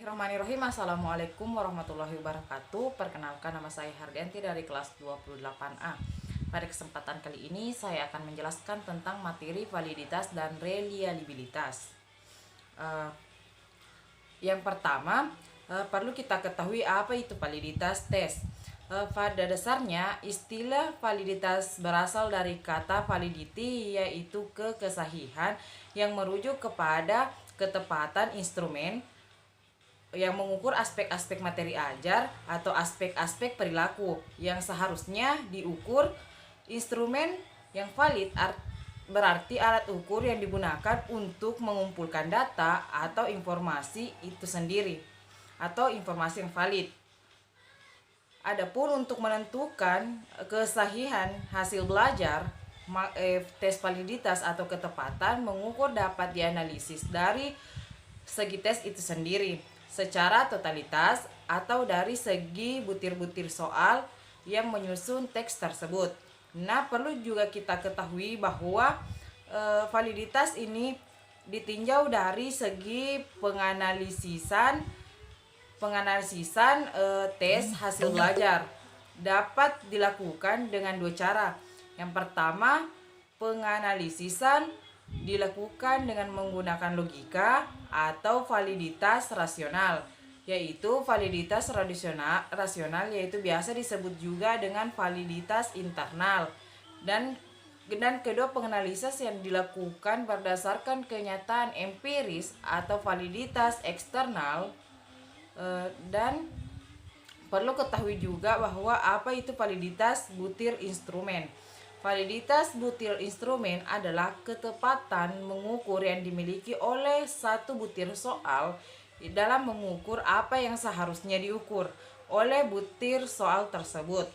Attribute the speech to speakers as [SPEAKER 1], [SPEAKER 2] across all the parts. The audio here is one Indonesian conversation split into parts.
[SPEAKER 1] Bismillahirrahmanirrahim. Assalamualaikum warahmatullahi wabarakatuh. Perkenalkan, nama saya Hardianti dari kelas 28A. Pada kesempatan kali ini saya akan menjelaskan tentang materi validitas dan reliabilitas. Yang pertama, perlu kita ketahui apa itu validitas tes. Pada dasarnya, istilah validitas berasal dari kata validity, yaitu kesahihan yang merujuk kepada ketepatan instrumen yang mengukur aspek-aspek materi ajar atau aspek-aspek perilaku yang seharusnya diukur. Instrumen yang valid berarti alat ukur yang digunakan untuk mengumpulkan data atau informasi itu sendiri atau informasi yang valid. Adapun untuk menentukan kesahihan hasil belajar, tes validitas atau ketepatan mengukur dapat dianalisis dari segi tes itu sendiri secara totalitas atau dari segi butir-butir soal yang menyusun teks tersebut. Nah, perlu juga kita ketahui bahwa validitas ini ditinjau dari segi penganalisisan tes hasil belajar. Dapat dilakukan dengan dua cara. Yang pertama, penganalisisan dilakukan dengan menggunakan logika atau validitas rasional, yaitu validitas rasional yaitu biasa disebut juga dengan validitas internal, dan kedua penganalisis yang dilakukan berdasarkan kenyataan empiris atau validitas eksternal. Dan perlu ketahui juga bahwa apa itu validitas butir instrumen. Validitas butir instrumen adalah ketepatan mengukur yang dimiliki oleh satu butir soal dalam mengukur apa yang seharusnya diukur oleh butir soal tersebut.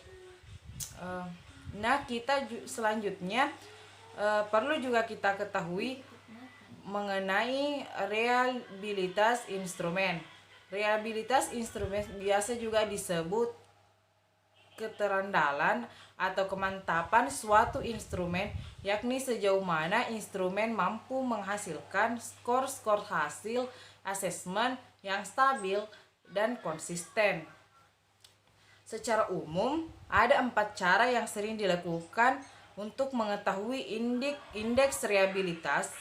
[SPEAKER 1] Nah, kita selanjutnya perlu juga kita ketahui mengenai reliabilitas instrumen. Reliabilitas instrumen biasa juga disebut keterandalan atau kemantapan suatu instrumen, yakni sejauh mana instrumen mampu menghasilkan skor-skor hasil asesmen yang stabil dan konsisten. Secara umum, ada 4 cara yang sering dilakukan untuk mengetahui indeks reliabilitas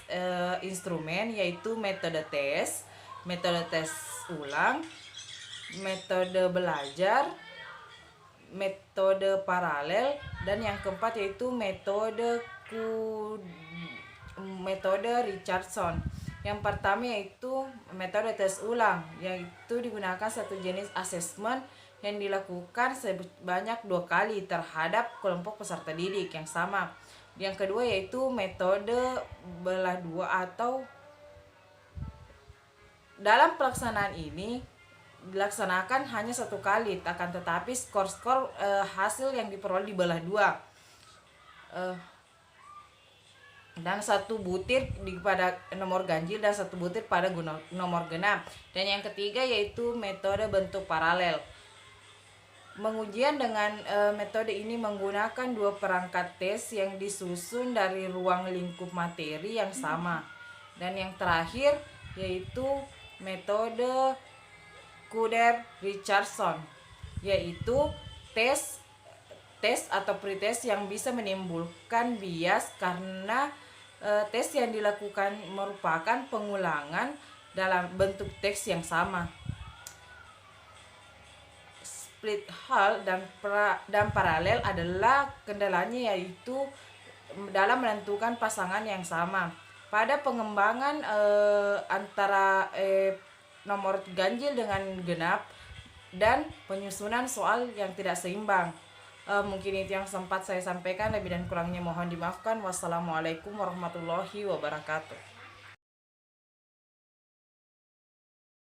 [SPEAKER 1] instrumen, yaitu metode tes ulang, metode belajar, metode paralel, dan yang keempat yaitu metode Richardson. Yang pertama yaitu metode tes ulang, yaitu digunakan satu jenis asesmen yang dilakukan sebanyak 2 kali terhadap kelompok peserta didik yang sama. Yang kedua yaitu metode belah dua, atau dalam pelaksanaan ini dilaksanakan hanya 1 kali, akan tetapi skor-skor hasil yang diperoleh dibelah 2, dan 1 butir pada nomor ganjil dan 1 butir pada nomor genap. Dan yang ketiga yaitu metode bentuk paralel. Pengujian dengan metode ini menggunakan 2 perangkat tes yang disusun dari ruang lingkup materi yang sama. Dan yang terakhir yaitu metode Richardson, yaitu tes atau pretest yang bisa menimbulkan bias karena tes yang dilakukan merupakan pengulangan dalam bentuk teks yang sama. Split hal dan paralel adalah kendalanya yaitu dalam menentukan pasangan yang sama. Pada pengembangan antara nomor ganjil dengan genap dan penyusunan soal yang tidak seimbang. Mungkin itu yang sempat saya sampaikan, lebih dan kurangnya mohon dimaafkan. Wassalamualaikum warahmatullahi wabarakatuh.